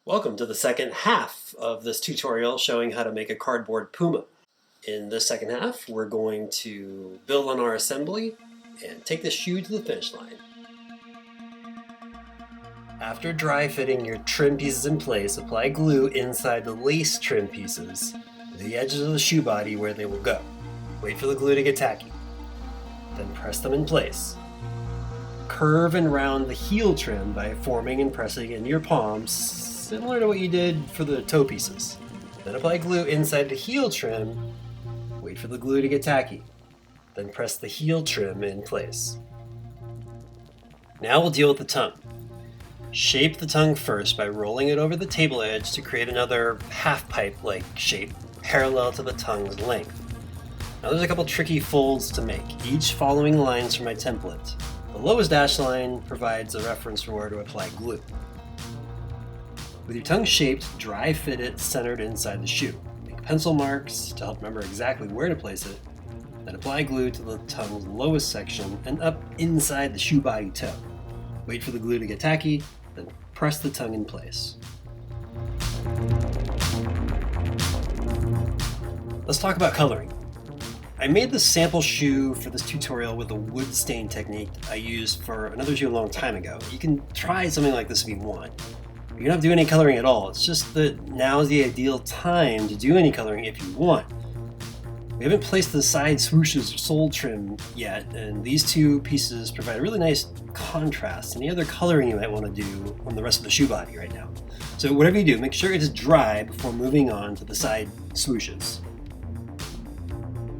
Welcome to the second half of this tutorial showing how to make a cardboard Puma. In this second half, we're going to build on our assembly and take the shoe to the finish line. After dry fitting your trim pieces in place, apply glue inside the lace trim pieces to the edges of the shoe body where they will go. Wait for the glue to get tacky. Then press them in place. Curve and round the heel trim by forming and pressing in your palms, similar to what you did for the toe pieces. Then apply glue inside the heel trim, wait for the glue to get tacky, then press the heel trim in place. Now we'll deal with the tongue. Shape the tongue first by rolling it over the table edge to create another half pipe-like shape parallel to the tongue's length. Now there's a couple tricky folds to make, each following lines from my template. The lowest dash line provides a reference for where to apply glue. With your tongue shaped, dry fit it centered inside the shoe. Make pencil marks to help remember exactly where to place it, then apply glue to the tongue's lowest section and up inside the shoe body toe. Wait for the glue to get tacky, then press the tongue in place. Let's talk about coloring. I made the sample shoe for this tutorial with a wood stain technique I used for another shoe a long time ago. You can try something like this if you want. You don't have to do any coloring at all. It's just that now is the ideal time to do any coloring if you want. We haven't placed the side swooshes or sole trim yet, and these two pieces provide a really nice contrast to any other coloring you might want to do on the rest of the shoe body right now. So whatever you do, make sure it is dry before moving on to the side swooshes.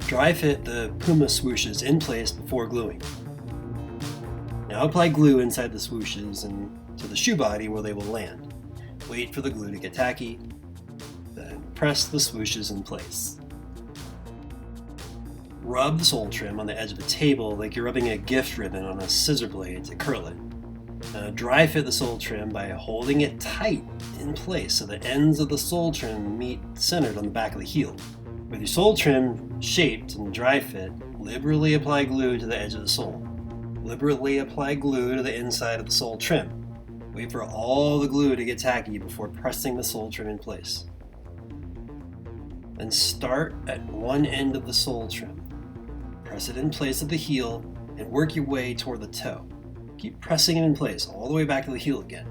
Dry fit the Puma swooshes in place before gluing. Now apply glue inside the swooshes and to the shoe body where they will land. Wait for the glue to get tacky, then press the swooshes in place. Rub the sole trim on the edge of a table like you're rubbing a gift ribbon on a scissor blade to curl it. Now dry fit the sole trim by holding it tight in place so the ends of the sole trim meet centered on the back of the heel. With your sole trim shaped and dry fit, liberally apply glue to the edge of the sole. Liberally apply glue to the inside of the sole trim. Wait for all the glue to get tacky before pressing the sole trim in place. Then start at one end of the sole trim. Press it in place at the heel and work your way toward the toe. Keep pressing it in place all the way back to the heel again.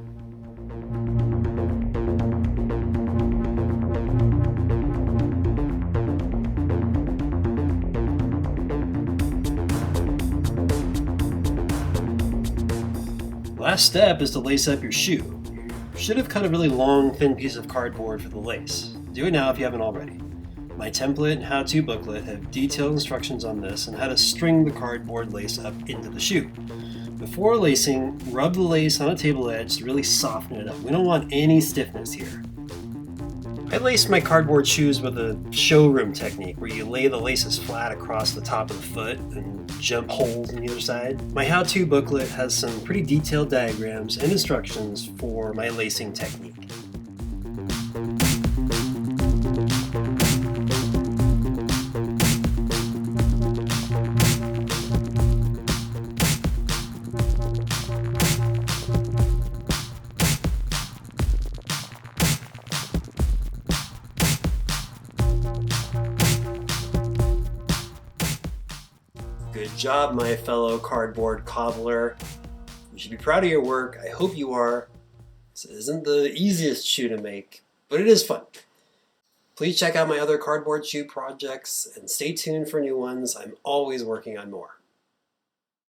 Last step is to lace up your shoe. You should have cut a really long, thin piece of cardboard for the lace. Do it now if you haven't already. My template and how-to booklet have detailed instructions on this and how to string the cardboard lace up into the shoe. Before lacing, rub the lace on a table edge to really soften it up. We don't want any stiffness here. I laced my cardboard shoes with a showroom technique where you lay the laces flat across the top of the foot and jump holes on either side. My how-to booklet has some pretty detailed diagrams and instructions for my lacing technique. Good job, my fellow cardboard cobbler. You should be proud of your work. I hope you are. This isn't the easiest shoe to make, but it is fun. Please check out my other cardboard shoe projects and stay tuned for new ones. I'm always working on more.